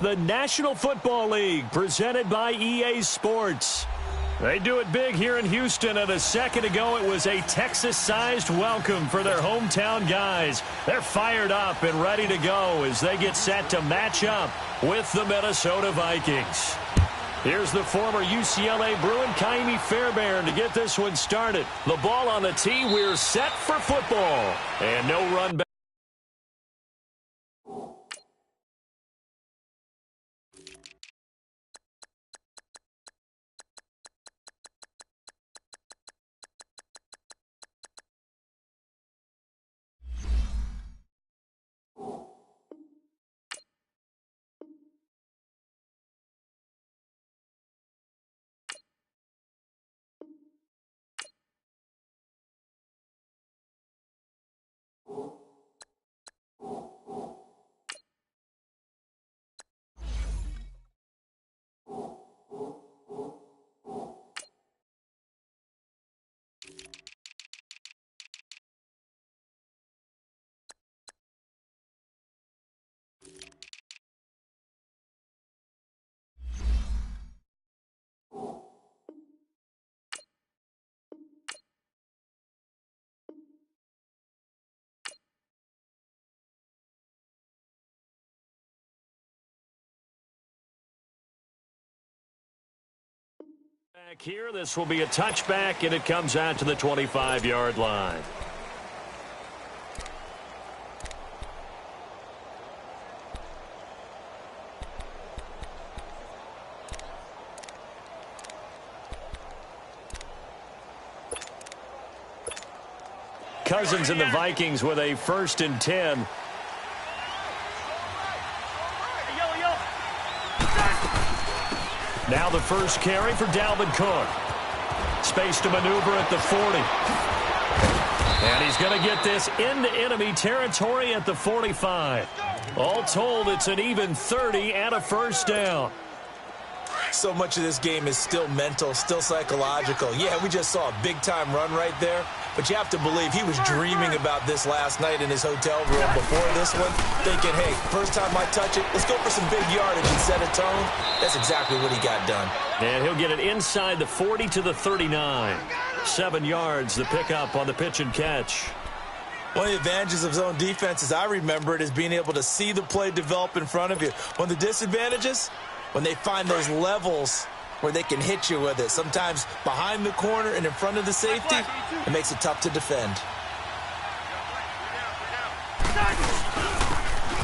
the National Football League, presented by EA Sports. They do it big here in Houston, and a second ago it was a Texas-sized welcome for their hometown guys. They're fired up and ready to go as they get set to match up with the Minnesota Vikings. Here's the former UCLA Bruin, Kaimi Fairbairn, to get this one started. The ball on the tee. We're set for football. And no run back. Back here, this will be a touchback, and it comes out to the 25-yard line. Cousins and the Vikings with a 1st and 10. Now the first carry for Dalvin Cook. Space to maneuver at the 40. And he's going to get this into enemy territory at the 45. All told, it's an even 30 and a first down. So much of this game is still mental, still psychological. Yeah, we just saw a big-time run right there, but you have to believe he was dreaming about this last night in his hotel room before this one, thinking, hey, first time I touch it, let's go for some big yardage and set a tone. That's exactly what he got done. And he'll get it inside the 40 to the 39. 7 yards, the pickup on the pitch and catch. One of the advantages of zone defense, as I remember it, is being able to see the play develop in front of you. One of the disadvantages, when they find those levels where they can hit you with it, sometimes behind the corner and in front of the safety, it makes it tough to defend.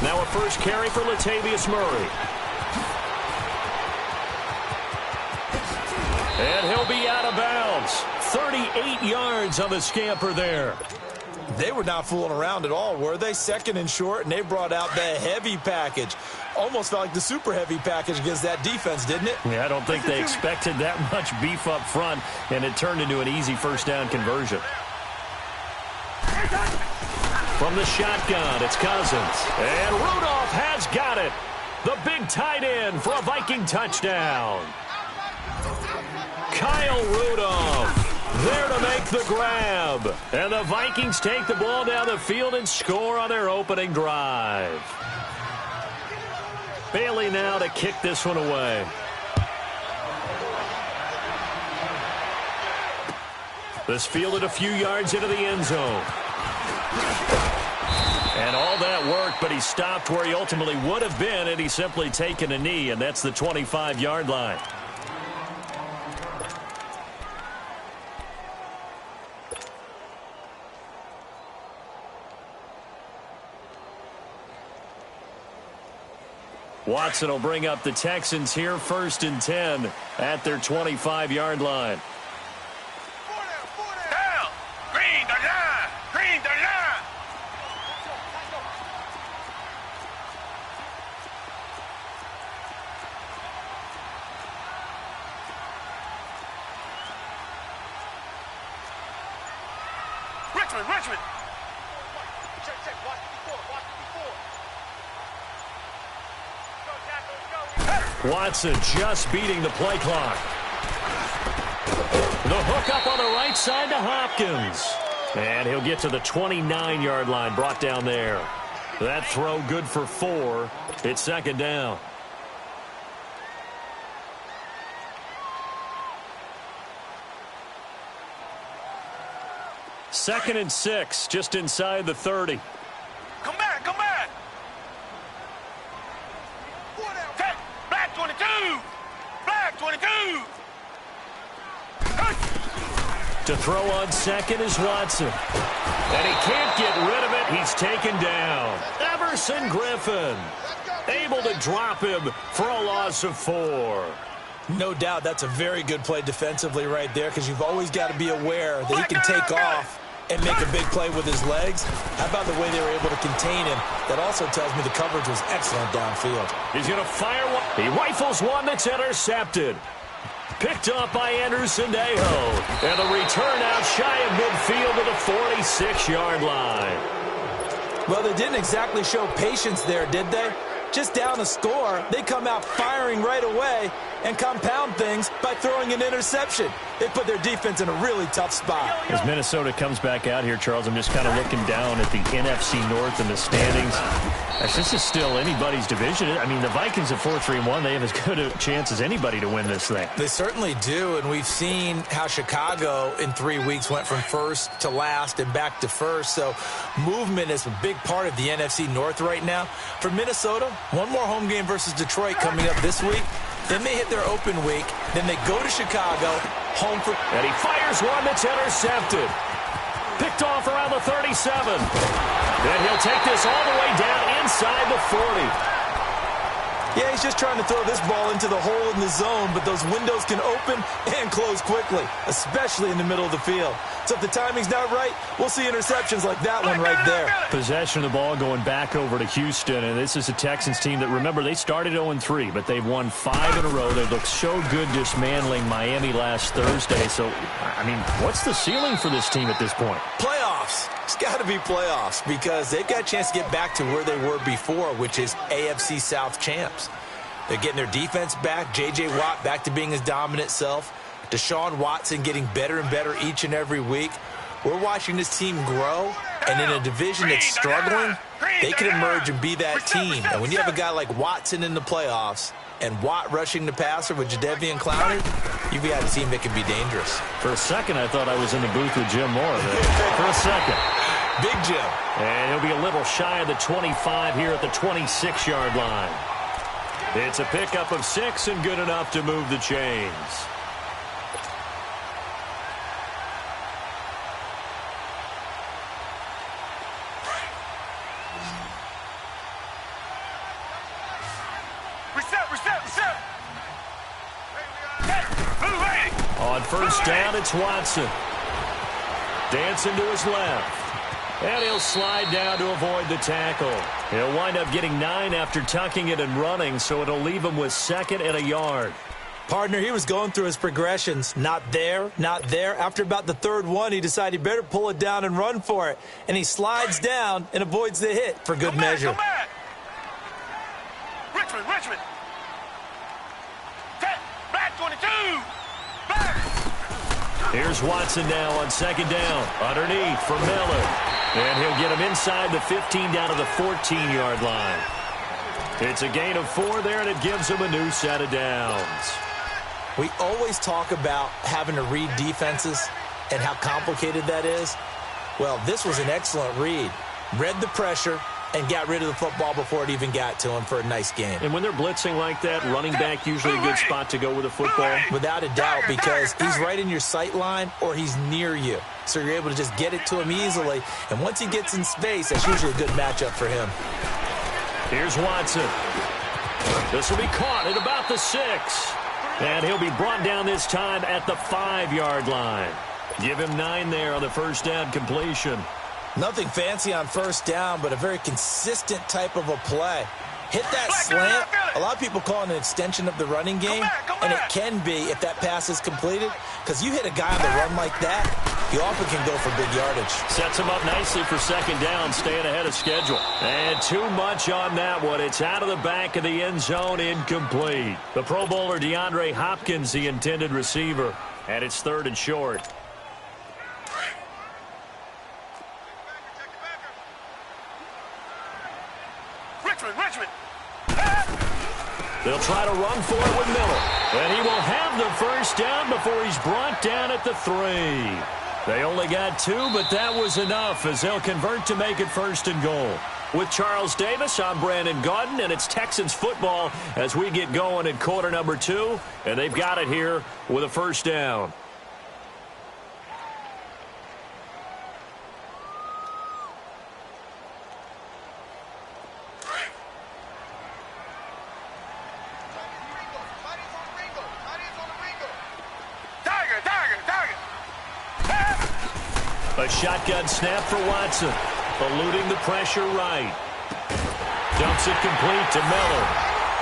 Now a first carry for Latavius Murray. And he'll be out of bounds. 38 yards on the scamper there. They were not fooling around at all, were they? 2nd and short, and they brought out the heavy package. Almost felt like the super heavy package against that defense, didn't it? Yeah, I don't think they expected that much beef up front, and it turned into an easy first down conversion. From the shotgun, it's Cousins. And Rudolph has got it. The big tight end for a Viking touchdown. Kyle Rudolph there to make the grab. And the Vikings take the ball down the field and score on their opening drive. Bailey now to kick this one away. This fielded a few yards into the end zone. And all that work, but he stopped where he ultimately would have been had he simply taken a knee, and that's the 25-yard line. Watson will bring up the Texans here, 1st and 10 at their 25-yard line. Down! Green the line! Green the line! Richmond! Check, watch the before. Watson just beating the play clock. The hook up on the right side to Hopkins. And he'll get to the 29-yard line, brought down there. That throw good for 4. It's 2nd down. 2nd and 6, just inside the 30. Come back, come back. Take, black 22. Black 22. To throw on second is Watson. And he can't get rid of it. He's taken down. Everson Griffin able to drop him for a loss of 4. No doubt that's a very good play defensively right there, because you've always got to be aware that he can take off and make a big play with his legs. How about the way they were able to contain him? That also tells me the coverage was excellent downfield. He's going to fire one. He rifles one that's intercepted. Picked up by Anderson Dejo. And the return out shy of midfield to the 46-yard line. Well, they didn't exactly show patience there, did they? Just down a score, they come out firing right away and compound things by throwing an interception. They put their defense in a really tough spot. As Minnesota comes back out here, Charles, I'm just kind of looking down at the NFC North and the standings. This is still anybody's division. I mean, the Vikings at 4-3-1, they have as good a chance as anybody to win this thing. They certainly do, and we've seen how Chicago in 3 weeks went from first to last and back to first. So movement is a big part of the NFC North right now. For Minnesota, one more home game versus Detroit coming up this week. Then they hit their open week. Then they go to Chicago, home for... And he fires one that's intercepted. Picked off around the 37. Then he'll take this all the way down inside the 40. Yeah, he's just trying to throw this ball into the hole in the zone, but those windows can open and close quickly, especially in the middle of the field. So if the timing's not right, we'll see interceptions like that one right there. Possession of the ball going back over to Houston, and this is a Texans team that, remember, they started 0-3, but they've won 5 in a row. They looked so good dismantling Miami last Thursday. So, I mean, what's the ceiling for this team at this point? Playoffs. It's got to be playoffs, because they've got a chance to get back to where they were before, which is AFC South champs. They're getting their defense back. J.J. Watt back to being his dominant self. Deshaun Watson getting better and better each and every week. We're watching this team grow, and in a division that's struggling, they can emerge and be that team. And when you have a guy like Watson in the playoffs and Watt rushing the passer with Jadeveon Clowney, you've got a team that can be dangerous. For a second, I thought I was in the booth with Jim Moore. For a second. Big Jim. And he'll be a little shy of the 25 here at the 26-yard line. It's a pickup of 6 and good enough to move the chains. Reset. On first down, it's Watson. Dancing to his left. And he'll slide down to avoid the tackle. He'll wind up getting 9 after tucking it and running, so it'll leave him with 2nd and a yard. Partner, he was going through his progressions. Not there, not there. After about the 3rd one, he decided he better pull it down and run for it. And he slides down and avoids the hit for good measure. Come back. Richmond. Black 22. Black. Here's Watson now on 2nd down. Underneath for Miller. And he'll get him inside the 15 down to the 14-yard line. It's a gain of 4 there, and it gives him a new set of downs. We always talk about having to read defenses and how complicated that is. Well, this was an excellent read. Read the pressure and got rid of the football before it even got to him for a nice game. And when they're blitzing like that, running back usually a good spot to go with the football. Without a doubt, because he's right in your sight line or he's near you. So you're able to just get it to him easily. And once he gets in space, that's usually a good matchup for him. Here's Watson. This will be caught at about the 6. And he'll be brought down this time at the 5-yard line. Give him 9 there on the first down completion. Nothing fancy on first down, but a very consistent type of a play. Hit that slant. A lot of people call it an extension of the running game, and it can be if that pass is completed, because you hit a guy on the run like that, he often can go for big yardage. Sets him up nicely for 2nd down, staying ahead of schedule. And too much on that one. It's out of the back of the end zone, incomplete. The Pro Bowler DeAndre Hopkins, the intended receiver, and it's 3rd and short. Richmond. They'll try to run for it with Miller. And he will have the first down before he's brought down at the 3. They only got 2, but that was enough as they'll convert to make it 1st and goal. With Charles Davis, I'm Brandon Gaudin, and it's Texans football as we get going in quarter number 2, and they've got it here with a 1st down. A shotgun snap for Watson, eluding the pressure right. Dumps it complete to Miller.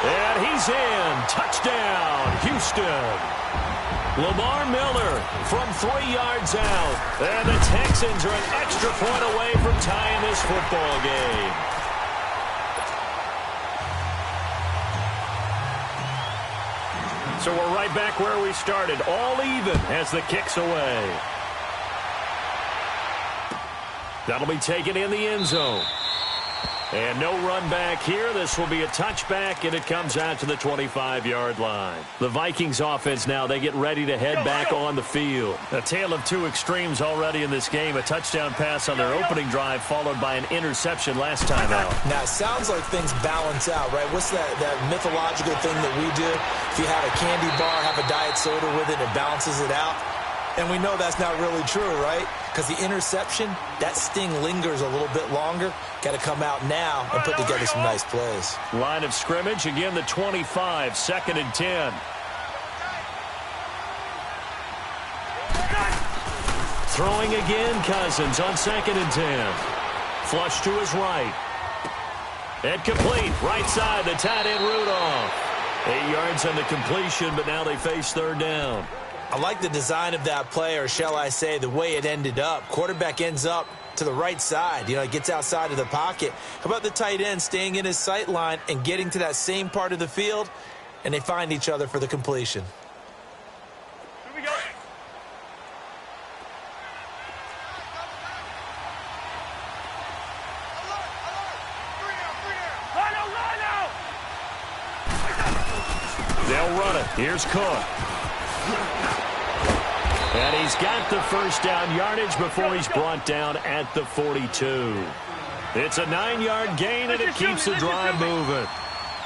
And he's in. Touchdown, Houston. Lamar Miller from 3 yards out. And the Texans are an extra point away from tying this football game. So we're right back where we started. All even as the kick's away. That'll be taken in the end zone. And no run back here. This will be a touchback, and it comes out to the 25-yard line. The Vikings offense now, they get ready to head back on the field. A tale of 2 extremes already in this game. A touchdown pass on their opening drive, followed by an interception last time out. Now, it sounds like things balance out, right? What's that mythological thing that we do? If you have a candy bar, have a diet soda with it, it balances it out. And we know that's not really true, right? Because the interception, that sting lingers a little bit longer. Got to come out now and put together some nice plays. Line of scrimmage, again the 25, 2nd and 10. Throwing again, Cousins on 2nd and 10. Flush to his right. And complete, right side, the tight end Rudolph. 8 yards on the completion, but now they face 3rd down. I like the design of that play, or shall I say the way it ended up. Quarterback ends up to the right side. You know, it gets outside of the pocket. How about the tight end staying in his sight line and getting to that same part of the field, and they find each other for the completion. Here we go. They'll run it. Here's Cook. And he's got the 1st down yardage before he's brought down at the 42. It's a 9-yard gain, and it keeps the drive moving.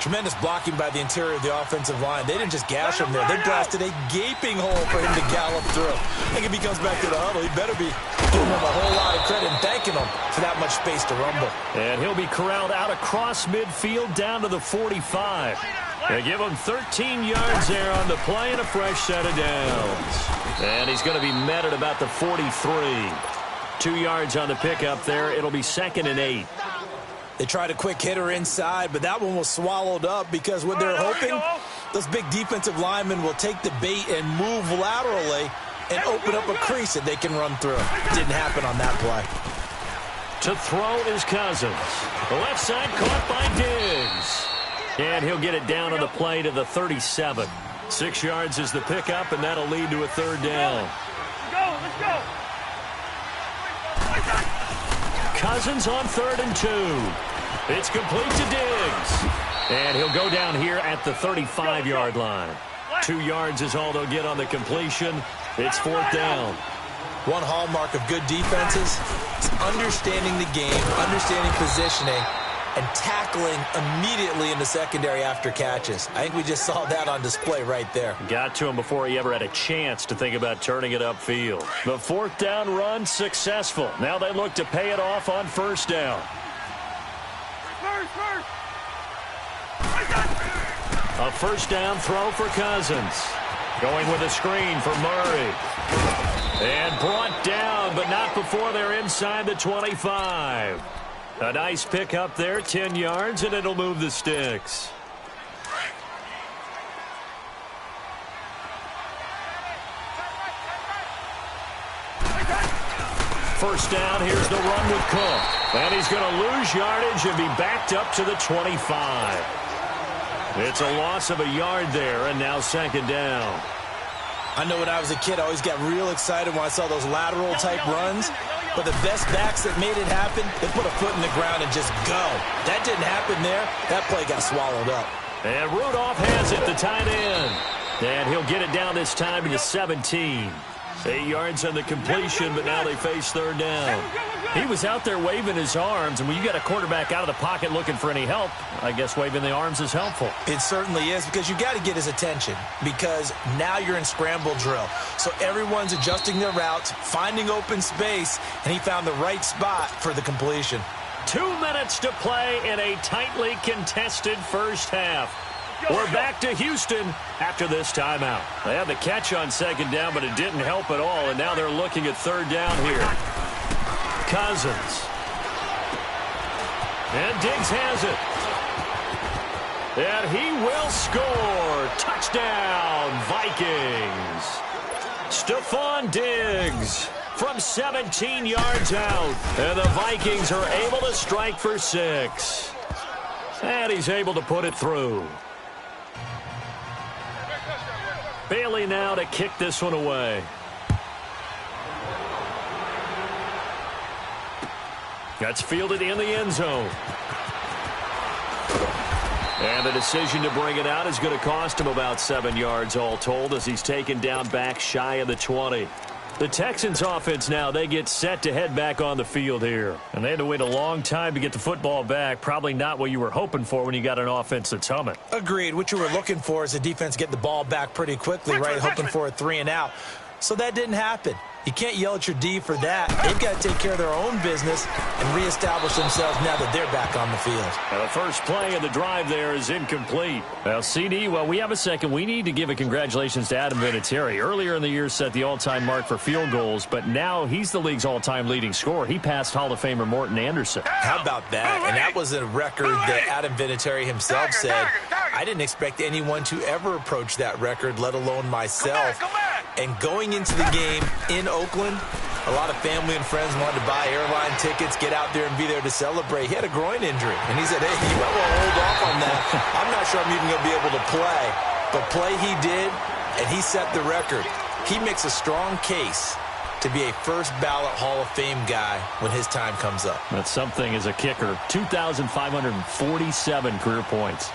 Tremendous blocking by the interior of the offensive line. They didn't just gash him there. They blasted a gaping hole for him to gallop through. I think if he comes back to the huddle, he better be giving him a whole lot of credit and thanking him for that much space to rumble. And he'll be corralled out across midfield down to the 45. They give him 13 yards there on the play and a fresh set of downs. And he's going to be met at about the 43. 2 yards on the pickup there. It'll be 2nd and 8. They tried a quick hitter inside, but that one was swallowed up because what they're hoping, those big defensive linemen will take the bait and move laterally and open up a crease that they can run through. Didn't happen on that play. To throw is Cousins. The left side caught by Diggs. And he'll get it down on the play to the 37. 6 yards is the pickup, and that'll lead to a 3rd down. Let's go. Cousins on 3rd and 2. It's complete to Diggs. And he'll go down here at the 35-yard line. 2 yards is all they'll get on the completion. It's 4th down. One hallmark of good defenses is understanding the game, understanding positioning, and tackling immediately in the secondary after catches. I think we just saw that on display right there. Got to him before he ever had a chance to think about turning it upfield. The 4th down run successful. Now they look to pay it off on 1st down. A 1st down throw for Cousins. Going with a screen for Murray. And brought down, but not before they're inside the 25. A nice pickup there, 10 yards, and it'll move the sticks. First down, here's the run with Cook. And he's going to lose yardage and be backed up to the 25. It's a loss of a yard there, and now 2nd down. I know when I was a kid, I always got real excited when I saw those lateral-type runs. But the best backs that made it happen, they put a foot in the ground and just go. That didn't happen there. That play got swallowed up. And Rudolph has it, the tight end. And he'll get it down this time to the 17. 8 yards on the completion, but now they face third down. He was out there waving his arms, and when you got a quarterback out of the pocket looking for any help, I guess waving the arms is helpful. It certainly is, because you got to get his attention, because now you're in scramble drill. So everyone's adjusting their routes, finding open space, and he found the right spot for the completion. 2 minutes to play in a tightly contested first half. We're back to Houston after this timeout. They had the catch on second down, but it didn't help at all, and now they're looking at third down here. Cousins. And Diggs has it. And he will score. Touchdown, Vikings. Stephon Diggs from 17 yards out. And the Vikings are able to strike for 6. And he's able to put it through. Bailey now to kick this one away. That's fielded in the end zone. And the decision to bring it out is going to cost him about 7 yards all told, as he's taken down back shy of the 20. The Texans offense now, they get set to head back on the field here. And they had to wait a long time to get the football back. Probably not what you were hoping for when you got an offense that's humming. Agreed. What you were looking for is the defense get the ball back pretty quickly, right? Hoping for a 3 and out. So that didn't happen. You can't yell at your D for that. They've got to take care of their own business and reestablish themselves now that they're back on the field. Now the first play of the drive there is incomplete. Well, CD, well, we have a second. We need to give a congratulations to Adam Vinatieri. Earlier in the year set the all-time mark for field goals, but now he's the league's all-time leading scorer. He passed Hall of Famer Morton Anderson. How about that? And that was a record that Adam Vinatieri himself said, I didn't expect anyone to ever approach that record, let alone myself. And going into the game in Oakland, a lot of family and friends wanted to buy airline tickets, get out there and be there to celebrate. He had a groin injury, and he said, hey, you might want to hold off on that. I'm not sure I'm even going to be able to play. But play he did, and he set the record. He makes a strong case to be a first-ballot Hall of Fame guy when his time comes up. That's something as a kicker. 2,547 career points.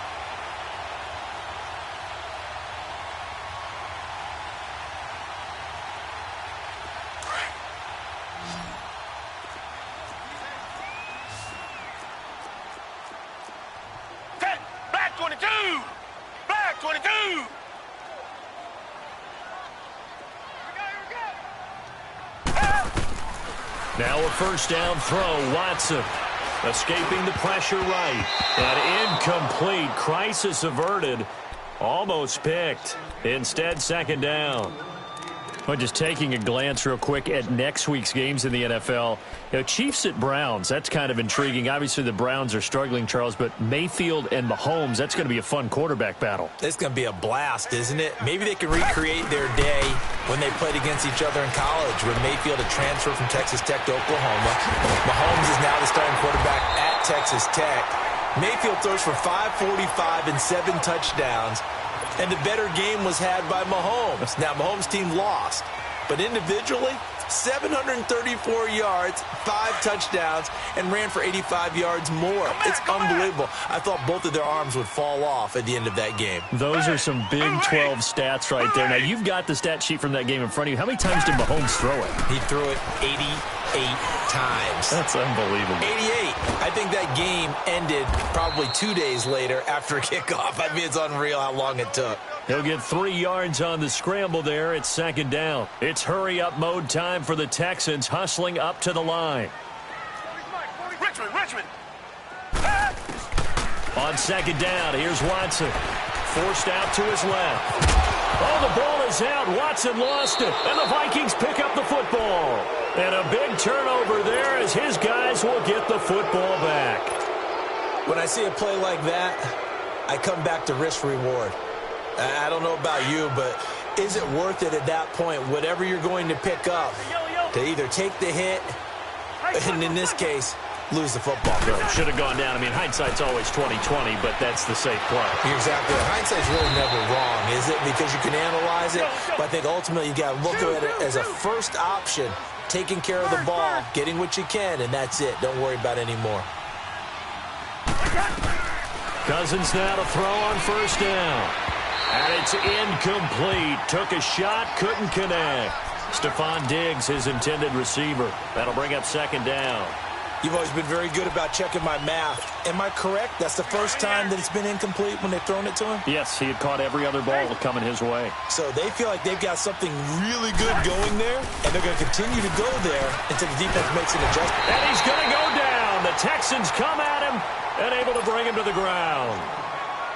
Now a first down throw. Watson escaping the pressure right. And incomplete. Crisis averted. Almost picked. Instead, second down. Well, just taking a glance real quick at next week's games in the NFL. You know, Chiefs at Browns, that's kind of intriguing. Obviously, the Browns are struggling, Charles, but Mayfield and Mahomes, that's going to be a fun quarterback battle. It's going to be a blast, isn't it? Maybe they can recreate their day when they played against each other in college, when Mayfield had transferred from Texas Tech to Oklahoma. Mahomes is now the starting quarterback at Texas Tech. Mayfield throws for 545 and 7 touchdowns. And the better game was had by Mahomes. Now, Mahomes' team lost. But individually, 734 yards, 5 touchdowns, and ran for 85 yards more. It's unbelievable. I thought both of their arms would fall off at the end of that game. Those are some Big 12 stats right there. Now, you've got the stat sheet from that game in front of you. How many times did Mahomes throw it? He threw it 88 times. That's unbelievable. 88. I think that game ended probably 2 days later after a kickoff. I mean, it's unreal how long it took. He'll get 3 yards on the scramble there. It's second down. It's hurry-up mode time for the Texans, hustling up to the line. Richmond. On second down, here's Watson. Forced out to his left. Oh, the ball is out. Watson lost it, and the Vikings pick up the football. And a big turnover there as his guys will get the football back. When I see a play like that, I come back to risk-reward. I don't know about you, but is it worth it at that point, whatever you're going to pick up, to either take the hit, and in this case, lose the football? Should have gone down. I mean, hindsight's always 20/20, but that's the safe play. Exactly. Hindsight's really never wrong, is it? Because you can analyze it, but I think ultimately you got to look at it as a first option, taking care of the ball, getting what you can, and that's it. Don't worry about any more. Cousins now to throw on first down. And it's incomplete. Took a shot, couldn't connect. Stephon Diggs, his intended receiver. That'll bring up second down. You've always been very good about checking my math. Am I correct? That's the first time that it's been incomplete when they've thrown it to him? Yes, he had caught every other ball coming his way. So they feel like they've got something really good going there, and they're going to continue to go there until the defense makes an adjustment. And he's going to go down. The Texans come at him and able to bring him to the ground.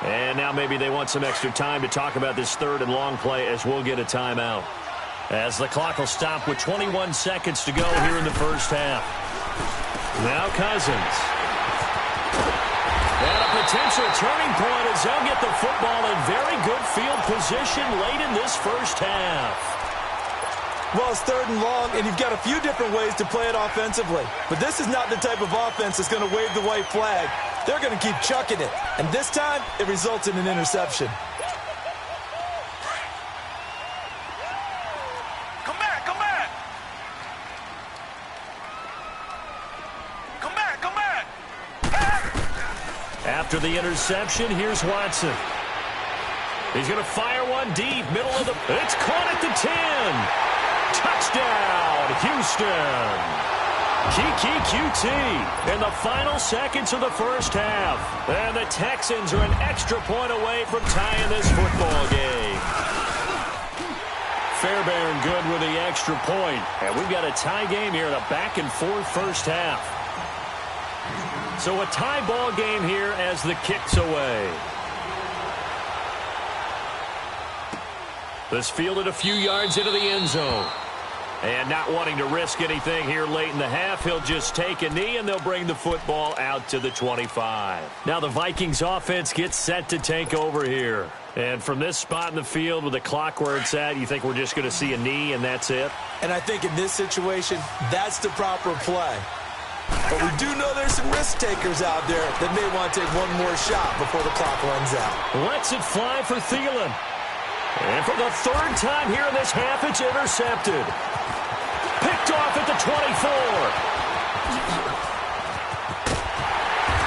And now maybe they want some extra time to talk about this third and long play as we'll get a timeout. As the clock will stop with 21 seconds to go here in the first half. Now Cousins. And a potential turning point as they'll get the football in very good field position late in this first half. Well, it's third and long, and you've got a few different ways to play it offensively. But this is not the type of offense that's going to wave the white flag. They're going to keep chucking it. And this time, it results in an interception. Come back, come back. Come back, come back. After the interception, here's Watson. He's going to fire one deep, middle of the... It's caught at the 10. Touchdown, Houston. QT in the final seconds of the first half. And the Texans are an extra point away from tying this football game. Fairbairn good with the extra point. And we've got a tie game here in a back-and-forth first half. So a tie ball game here as the kick's away. This fielded a few yards into the end zone. And not wanting to risk anything here late in the half, he'll just take a knee and they'll bring the football out to the 25. Now the Vikings offense gets set to take over here. And from this spot in the field with the clock where it's at, you think we're just going to see a knee and that's it? And I think in this situation, that's the proper play. But we do know there's some risk takers out there that may want to take one more shot before the clock runs out. Lets it fly for Thielen. And for the third time here in this half, it's intercepted. Picked off at the 24.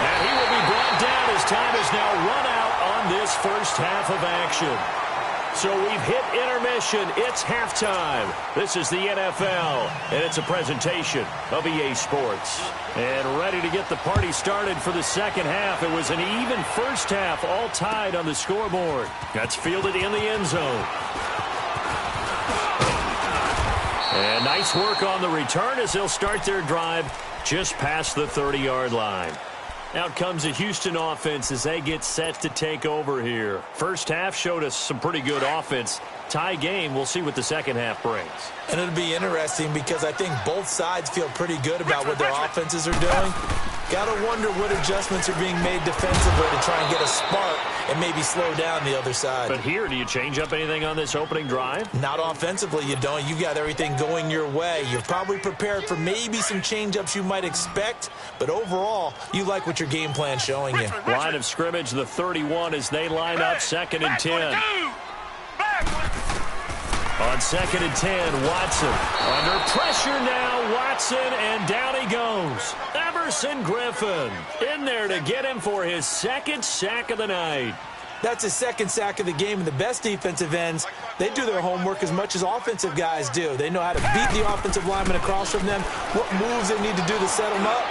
And he will be brought down as time is now run out on this first half of action. So we've hit intermission. It's halftime. This is the NFL, and it's a presentation of EA Sports. And ready to get the party started for the second half. It was an even first half, all tied on the scoreboard. That's fielded in the end zone. And nice work on the return as they'll start their drive just past the 30-yard line. Out comes the Houston offense as they get set to take over here. First half showed us some pretty good offense. Tie game, we'll see what the second half brings. And it'll be interesting because I think both sides feel pretty good about what their offenses are doing. Got to wonder what adjustments are being made defensively to try and get a spark and maybe slow down the other side. But here, do you change up anything on this opening drive? Not offensively, you don't. You got everything going your way. You're probably prepared for maybe some change-ups you might expect, but overall, you like what your game plan's showing you. Line of scrimmage, the 31 as they line up second and 10. On second and 10, Watson. Under pressure now, Watson, and down he goes. Everson Griffin in there to get him for his second sack of the night. That's his second sack of the game, and the best defensive ends, they do their homework as much as offensive guys do. They know how to beat the offensive lineman across from them, what moves they need to do to set them up.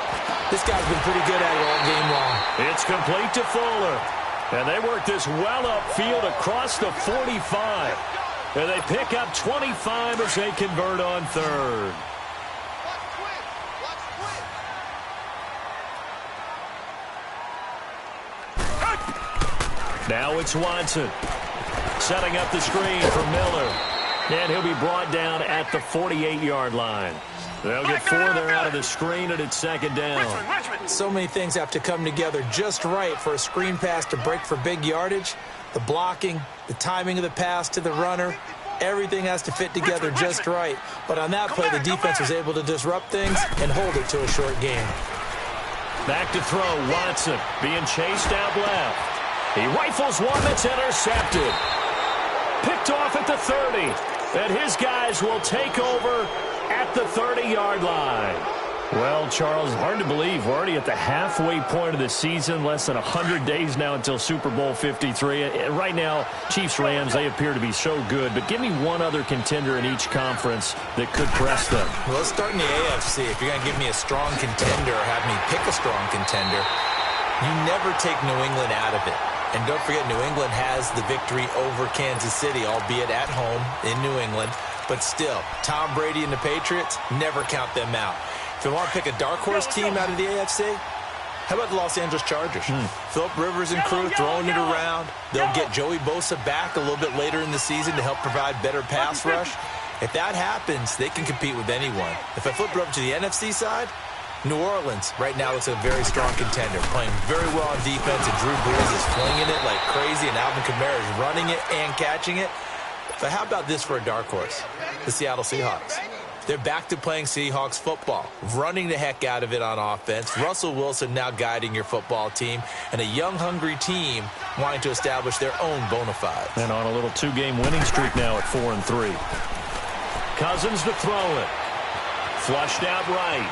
This guy's been pretty good at it all game long. It's complete to Fuller. And they work this well upfield across the 45. And they pick up 25 as they convert on third. Now it's Watson setting up the screen for Miller. And he'll be brought down at the 48-yard line. They'll get 4 there out of the screen, and it's second down. So many things have to come together just right for a screen pass to break for big yardage. The blocking, the timing of the pass to the runner, everything has to fit together just right. But on that play, the defense was able to disrupt things and hold it to a short game. Back to throw, Watson being chased out left. He rifles one that's intercepted. Picked off at the 30. And his guys will take over at the 30-yard line. Well, Charles, hard to believe we're already at the halfway point of the season, less than 100 days now until Super Bowl 53. Right now, Chiefs-Rams, they appear to be so good, but give me one other contender in each conference that could press them. Well, let's start in the AFC. If you're going to give me a strong contender or have me pick a strong contender, you never take New England out of it. And don't forget, New England has the victory over Kansas City, albeit at home in New England. But still, Tom Brady and the Patriots, never count them out. If you want to pick a dark horse team out of the AFC, how about the Los Angeles Chargers? Phillip Rivers and crew throwing it around. They'll get Joey Bosa back a little bit later in the season to help provide better pass rush. If that happens, they can compete with anyone. If I flip it over to the NFC side, New Orleans right now looks a very strong contender, playing very well on defense, and Drew Brees is flinging it like crazy, and Alvin Kamara is running it and catching it. But how about this for a dark horse? The Seattle Seahawks. They're back to playing Seahawks football, running the heck out of it on offense. Russell Wilson now guiding your football team, and a young, hungry team wanting to establish their own bona fides. And on a little two-game winning streak now at 4-3. Cousins to throw it. Flushed out right.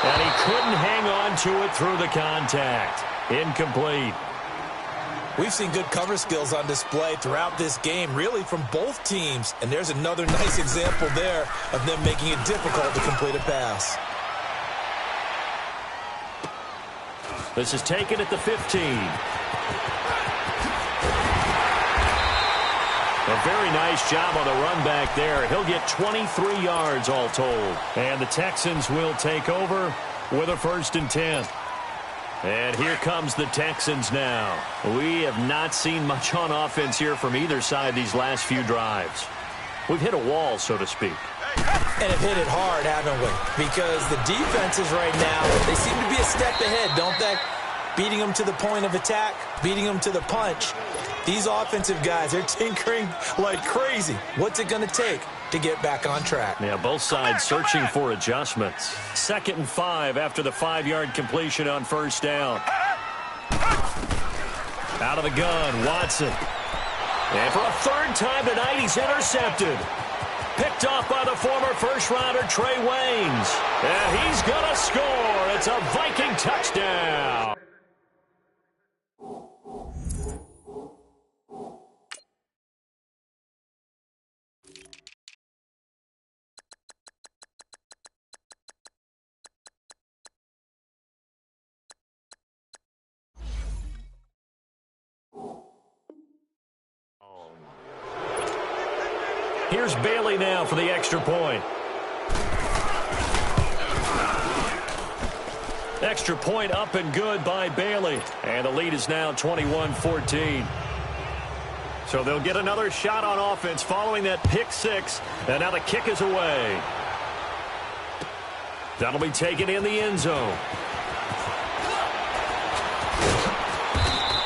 And he couldn't hang on to it through the contact. Incomplete. We've seen good cover skills on display throughout this game, really from both teams. And there's another nice example there of them making it difficult to complete a pass. This is taken at the 15. A very nice job on the run back there. He'll get 23 yards all told. And the Texans will take over with a 1st and 10. And here comes the Texans now. We have not seen much on offense here from either side these last few drives. We've hit a wall, so to speak. And have hit it hard, haven't we? Because the defenses right now, they seem to be a step ahead, don't they? Beating them to the point of attack, beating them to the punch. These offensive guys, they're tinkering like crazy. What's it going to take to get back on track? Yeah, both sides searching for adjustments. 2nd and 5 after the 5-yard completion on 1st down. Out of the gun, Watson. And for a 3rd time tonight, he's intercepted. Picked off by the former first-rounder Trey Waynes. And he's going to score. It's a Viking touchdown. Here's Bailey now for the extra point. Extra point up and good by Bailey. And the lead is now 21-14. So they'll get another shot on offense following that pick 6. And now the kick is away. That'll be taken in the end zone.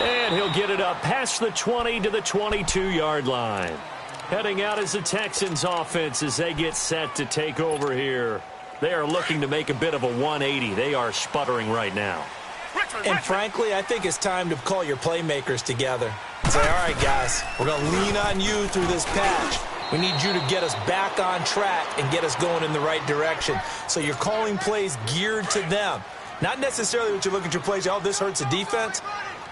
And he'll get it up past the 20 to the 22-yard line. Heading out is the Texans offense as they get set to take over here. They are looking to make a bit of a 180. They are sputtering right now. And frankly, I think it's time to call your playmakers together and say, all right, guys, we're going to lean on you through this patch. We need you to get us back on track and get us going in the right direction. So you're calling plays geared to them. Not necessarily what you look at your plays, oh, this hurts the defense.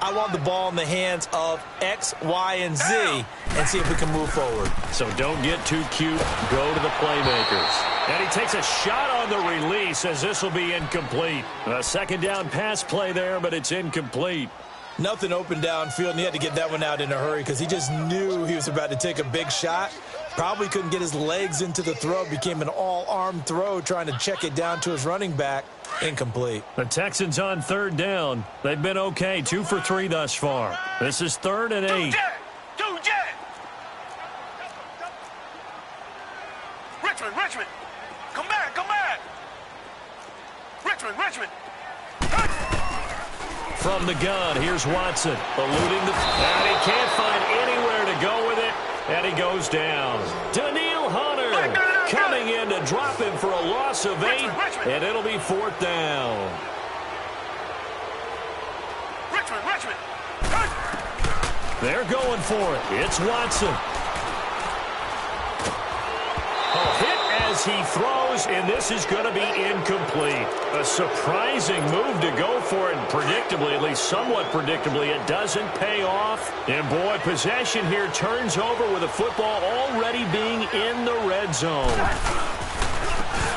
I want the ball in the hands of X, Y, and Z and see if we can move forward. So don't get too cute. Go to the playmakers. And he takes a shot on the release as this will be incomplete. A 2nd down pass play there, but it's incomplete. Nothing open downfield, and he had to get that one out in a hurry because he just knew he was about to take a big shot. Probably couldn't get his legs into the throw. Became an all-arm throw trying to check it down to his running back. Incomplete. The Texans on 3rd down. They've been okay. 2 for 3 thus far. This is 3rd and 8. Richmond. Come back. Richmond. From the gun, here's Watson. Eluding the... And he can't find anywhere to go with it. And he goes down. Daniil Hunter coming in to drop him for a loss of 8. And it'll be 4th down. Richmond. They're going for it. It's Watson. A hit as as he throws, and this is going to be incomplete. A surprising move to go for it, and predictably, at least somewhat predictably, it doesn't pay off. And boy, possession here turns over with the football already being in the red zone.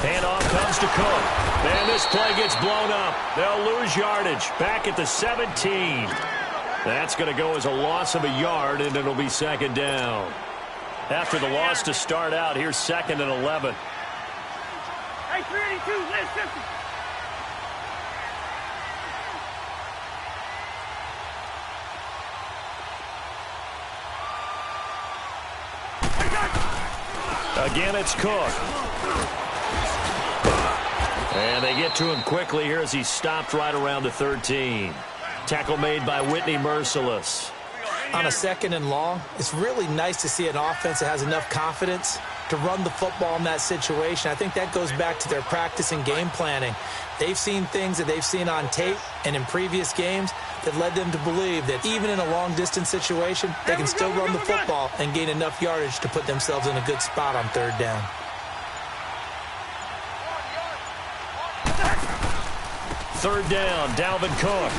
Handoff comes to Cook. And this play gets blown up. They'll lose yardage. Back at the 17. That's going to go as a loss of a yard, and it'll be second down. After the loss to start out, here's 2nd and 11. Hey, 382, Liz 50. Again, it's Cook. And they get to him quickly here as he's stopped right around the 13. Tackle made by Whitney Merciless. On a 2nd and long, it's really nice to see an offense that has enough confidence to run the football in that situation. I think that goes back to their practice and game planning. They've seen things that they've seen on tape and in previous games that led them to believe that even in a long-distance situation, they can still run the football and gain enough yardage to put themselves in a good spot on 3rd down. Third down, Dalvin Cook.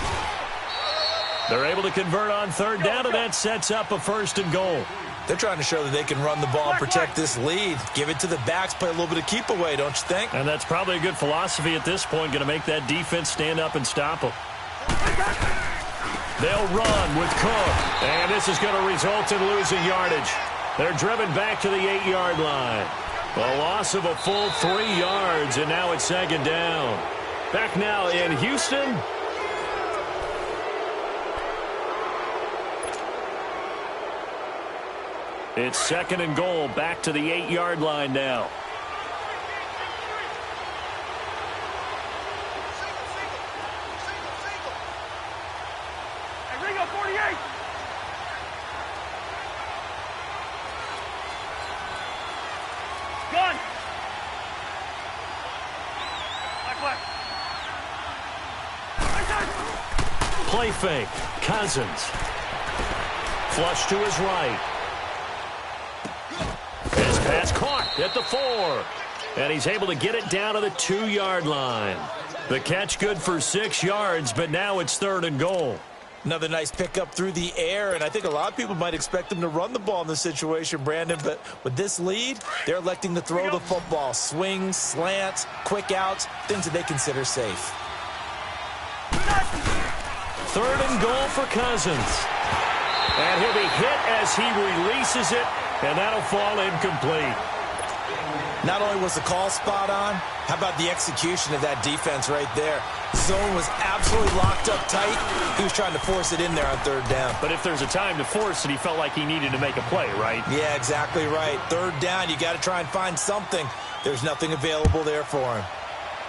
They're able to convert on 3rd down, and that sets up a 1st and goal. They're trying to show that they can run the ball and protect this lead. Give it to the backs, play a little bit of keep away, don't you think? And that's probably a good philosophy at this point, going to make that defense stand up and stop them. They'll run with Cook, and this is going to result in losing yardage. They're driven back to the 8-yard line. A loss of a full 3 yards, and now it's 2nd down. Back now in Houston. It's 2nd and goal, back to the 8-yard line now. Hey, Ringo, 48. Gun. Black. Play fake. Cousins. Flush to his right. His pass caught at the 4. And he's able to get it down to the 2-yard line. The catch good for 6 yards, but now it's 3rd and goal. Another nice pickup through the air, and I think a lot of people might expect them to run the ball in this situation, Brandon, but with this lead, they're electing to throw the football. Swings, slants, quick outs, things that they consider safe. 3rd and goal for Cousins. And he'll be hit as he releases it, and that'll fall incomplete. Not only was the call spot on, how about the execution of that defense right there? Zone was absolutely locked up tight. He was trying to force it in there on 3rd down. But if there's a time to force it, he felt like he needed to make a play, right? Yeah, exactly right. 3rd down, you got to try and find something. There's nothing available there for him.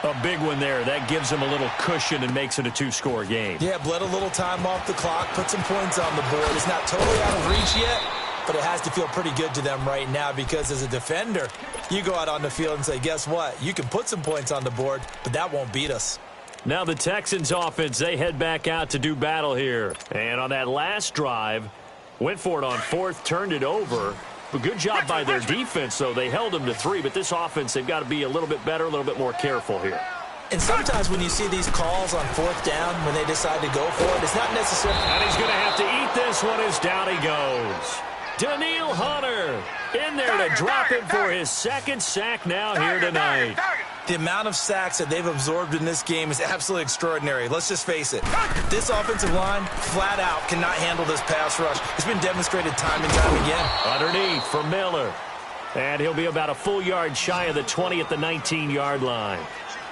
A big one there. That gives him a little cushion and makes it a 2-score game. Yeah, bled a little time off the clock, put some points on the board. It's not totally out of reach yet, but it has to feel pretty good to them right now because as a defender, you go out on the field and say, guess what? You can put some points on the board, but that won't beat us. Now the Texans offense, they head back out to do battle here. And on that last drive, went for it on 4th, turned it over. But good job by their defense, though. They held them to 3, but this offense, they've got to be a little bit better, a little bit more careful here. And sometimes when you see these calls on 4th down, when they decide to go for it, it's not necessarily... And he's going to have to eat this one as down he goes. Daniil Hunter in there to drop him for his 2nd sack now here tonight. The amount of sacks that they've absorbed in this game is absolutely extraordinary. Let's just face it. This offensive line, flat out, cannot handle this pass rush. It's been demonstrated time and time again. Underneath for Miller. And he'll be about a full yard shy of the 20 at the 19-yard line.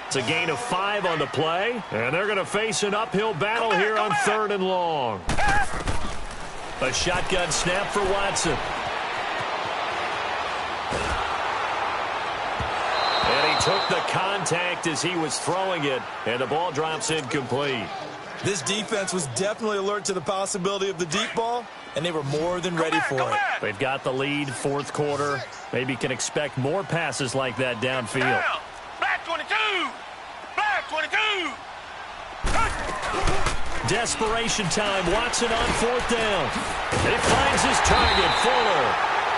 It's a gain of 5 on the play. And they're going to face an uphill battle here on 3rd and long. A shotgun snap for Watson. And he took the contact as he was throwing it, and the ball drops incomplete. This defense was definitely alert to the possibility of the deep ball, and they were more than ready for it. They've got the lead, 4th quarter. Maybe can expect more passes like that downfield. Black 22! Black 22! Desperation time. Watson on 4th down. He finds his target, Fuller.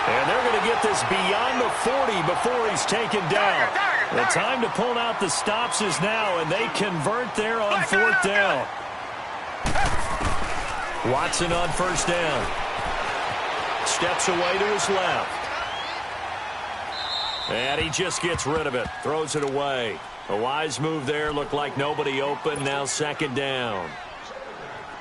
And they're going to get this beyond the 40 before he's taken down. The time to pull out the stops is now, and they convert there on fourth down. Watson on first down. Steps away to his left. And he just gets rid of it. Throws it away. A wise move there. Looked like nobody open. Now second down.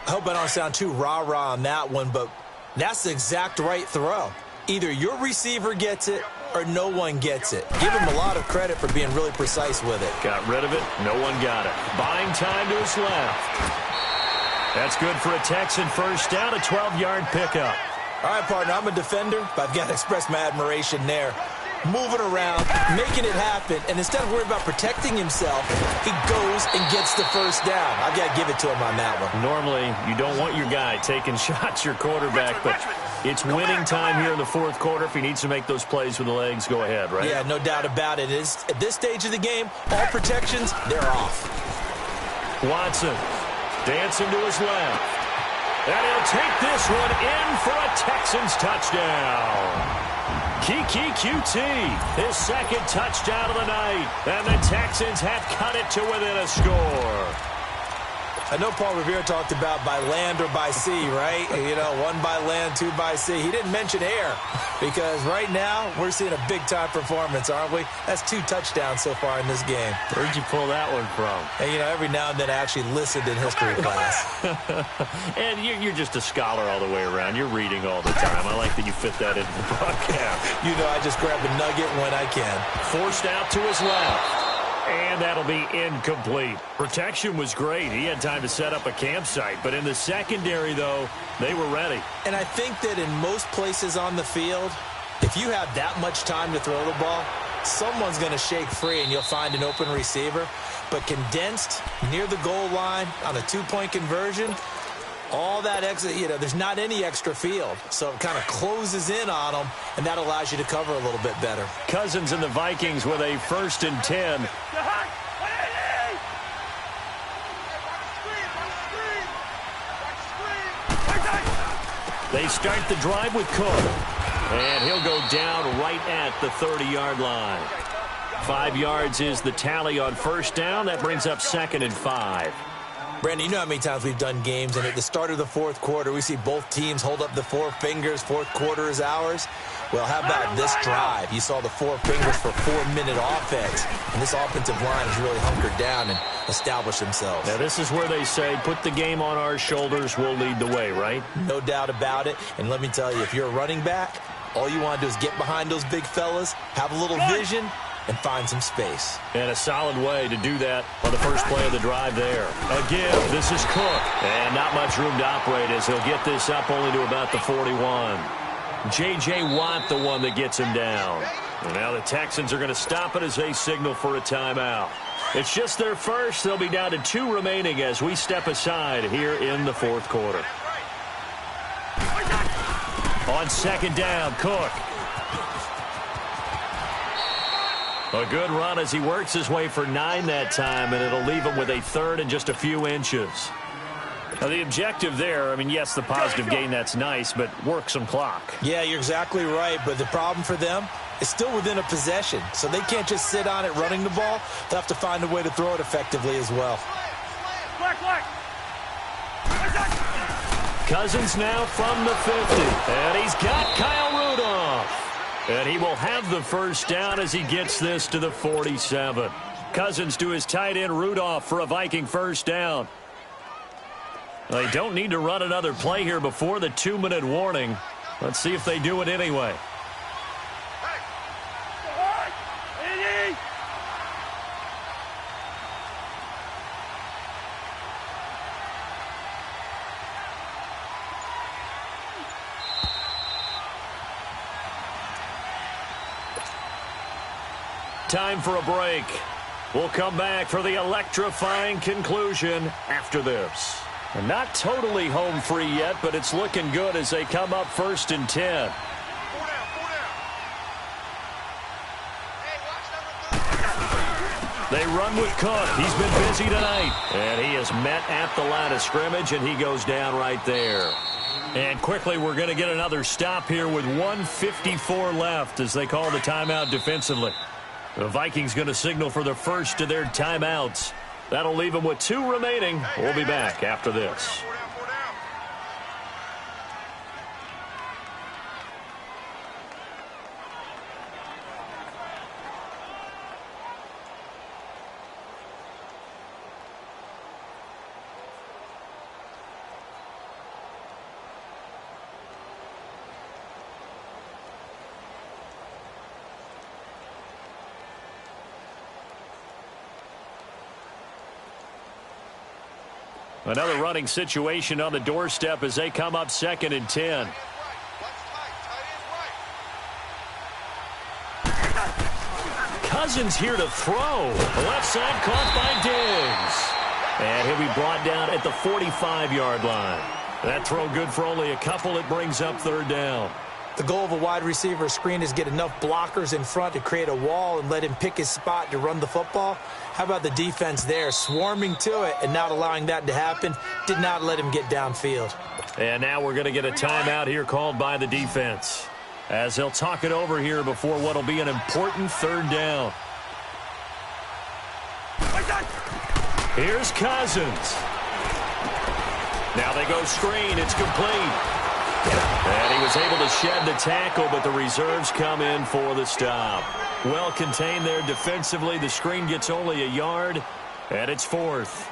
I hope I don't sound too rah-rah on that one, but that's the exact right throw. Either your receiver gets it or no one gets it. Give him a lot of credit for being really precise with it. Got rid of it. No one got it. Buying time to his left. That's good for a Texan first down, a 12-yard pickup. All right, partner, I'm a defender, but I've got to express my admiration there. Moving around, making it happen, and instead of worrying about protecting himself, he goes and gets the first down. I've got to give it to him on that one. Normally, you don't want your guy taking shots, your quarterback, but it's winning time here in the fourth quarter. If he needs to make those plays with the legs, go ahead, right? Yeah, no doubt about it. At this stage of the game, all protections, they're off. Watson dancing to his left. And he'll take this one in for a Texans touchdown. Kiki QT, his second touchdown of the night. And the Texans have cut it to within a score. I know Paul Revere talked about by land or by sea, right? You know, one by land, two by sea. He didn't mention air because right now we're seeing a big-time performance, aren't we? That's 2 touchdowns so far in this game. Where'd you pull that one from? And, you know, every now and then I actually listened in history class. And you're just a scholar all the way around. You're reading all the time. I like that you fit that into the broadcast. You know, I just grab a nugget when I can. Forced out to his left. And that'll be incomplete. Protection was great. He had time to set up a campsite. But in the secondary, though, they were ready. And I think that in most places on the field, if you have that much time to throw the ball, someone's going to shake free and you'll find an open receiver. But condensed near the goal line on a 2-point conversion, all that extra, you know, there's not any extra field. So it kind of closes in on them, and that allows you to cover a little bit better. Cousins and the Vikings with a 1st and 10. They start the drive with Cook. And he'll go down right at the 30-yard line. 5 yards is the tally on first down. That brings up 2nd and 5. Brandon, you know how many times we've done games, and at the start of the fourth quarter, we see both teams hold up the 4 fingers, fourth quarter is ours. Well, how about this drive? You saw the 4 fingers for 4-minute offense, and this offensive line has really hunkered down and established themselves. Now, this is where they say, put the game on our shoulders, we'll lead the way, right? No doubt about it, and let me tell you, if you're a running back, all you want to do is get behind those big fellas, have a little vision, and find some space. And a solid way to do that on the first play of the drive there. Again, this is Cook. And not much room to operate as he'll get this up only to about the 41. J.J. Watt, the one that gets him down. And now the Texans are going to stop it as they signal for a timeout. It's just their first. They'll be down to 2 remaining as we step aside here in the fourth quarter. On second down, Cook. A good run as he works his way for 9 that time, and it'll leave him with a 3rd and just a few inches. Now, the objective there, I mean, yes, the positive gain, that's nice, but work some clock. Yeah, you're exactly right, but the problem for them is still within a possession, so they can't just sit on it running the ball. They'll have to find a way to throw it effectively as well. Cousins now from the 50, and he's got Kyle Rudolph. And he will have the first down as he gets this to the 47. Cousins to his tight end Rudolph for a Viking first down. They don't need to run another play here before the 2-minute warning. Let's see if they do it anyway. Time for a break. We'll come back for the electrifying conclusion after this. And not totally home free yet, but it's looking good as they come up 1st and 10. They run with Cook. He's been busy tonight. And he is met at the line of scrimmage, and he goes down right there. And quickly, we're going to get another stop here with 1:54 left as they call the timeout defensively. The Vikings going to signal for the first of their timeouts. That'll leave them with 2 remaining. We'll be back after this. Another running situation on the doorstep as they come up 2nd and 10. Cousins here to throw. The left side caught by Diggs. And he'll be brought down at the 45-yard line. That throw good for only a couple. It brings up 3rd down. The goal of a wide receiver screen is get enough blockers in front to create a wall and let him pick his spot to run the football. How about the defense there, swarming to it and not allowing that to happen? Did not let him get downfield. And now we're going to get a timeout here called by the defense as they'll talk it over here before what will be an important 3rd down. Here's Cousins. Now they go screen. It's complete. And he was able to shed the tackle, but the reserves come in for the stop. Well contained there defensively. The screen gets only a yard, and it's 4th.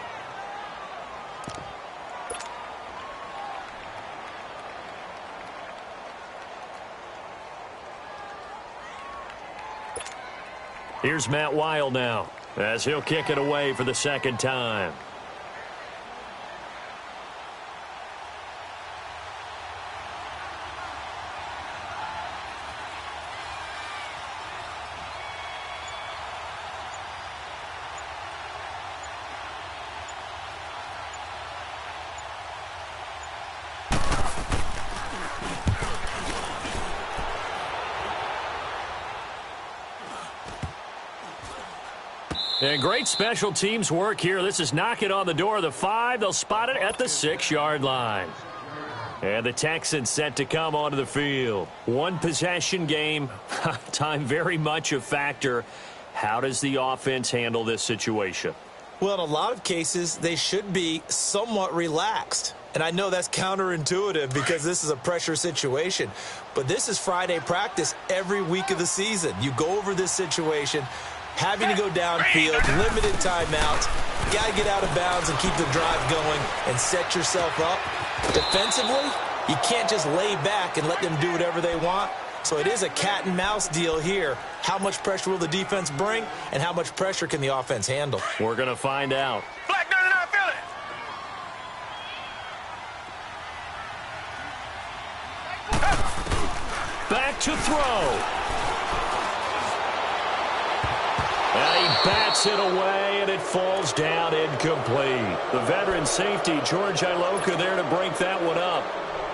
Here's Matt Weil now as he'll kick it away for the 2nd time. And great special teams work here. This is knocking on the door of the 5. They'll spot it at the 6-yard line. And the Texans set to come onto the field. 1 possession game. Time very much a factor. How does the offense handle this situation? Well, in a lot of cases, they should be somewhat relaxed. And I know that's counterintuitive because this is a pressure situation. But this is Friday practice every week of the season. You go over this situation, having to go downfield, limited timeouts. You got to get out of bounds and keep the drive going and set yourself up. Defensively, you can't just lay back and let them do whatever they want. So it is a cat and mouse deal here. How much pressure will the defense bring, and how much pressure can the offense handle? We're going to find out. Black 99 Philly. Back to throw. And he bats it away, and it falls down incomplete. The veteran safety, George Iloka, there to break that one up.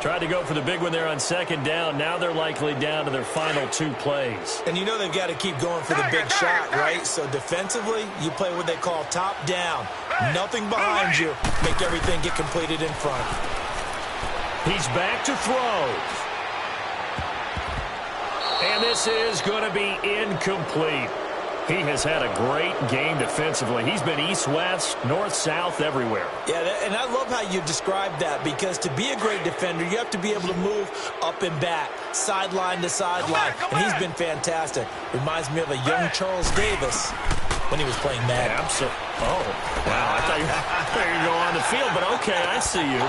Tried to go for the big one there on 2nd down. Now they're likely down to their final 2 plays. And you know they've got to keep going for the big shot, right? So defensively, you play what they call top down. Nothing behind you. Make everything get completed in front. He's back to throw. And this is going to be incomplete. He has had a great game defensively. He's been east-west, north-south, everywhere. Yeah, and I love how you describe that because to be a great defender, you have to be able to move up and back, sideline to sideline, and he's been fantastic. Reminds me of a young Charles Davis when he was playing Madden. Absolutely. Oh, wow. I thought you were going to go on the field, but okay, I see you.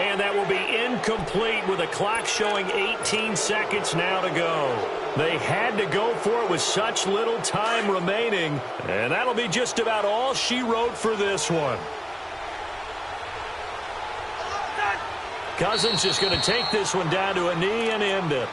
And that will be incomplete with the clock showing 18 seconds now to go. They had to go for it with such little time remaining. And that'll be just about all she wrote for this one. Cousins just going to take this one down to a knee and end it.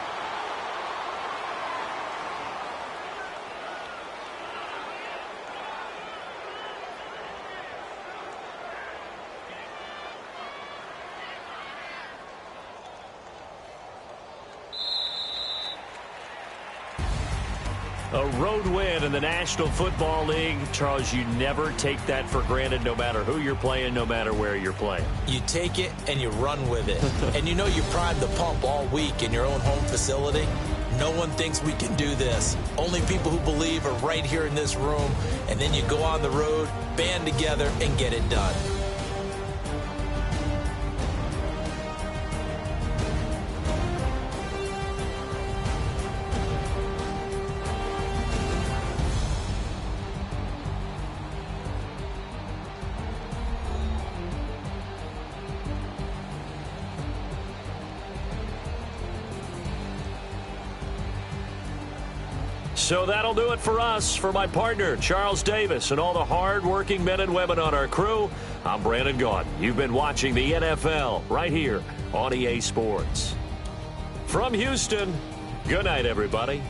A road win in the National Football League. Charles, you never take that for granted no matter who you're playing, no matter where you're playing. You take it and you run with it. And you know you primed the pump all week in your own home facility. No one thinks we can do this. Only people who believe are right here in this room. And then you go on the road, band together, and get it done. So that'll do it for us. For my partner, Charles Davis, and all the hard-working men and women on our crew, I'm Brandon Gaudin. You've been watching the NFL right here on EA Sports. From Houston, good night, everybody.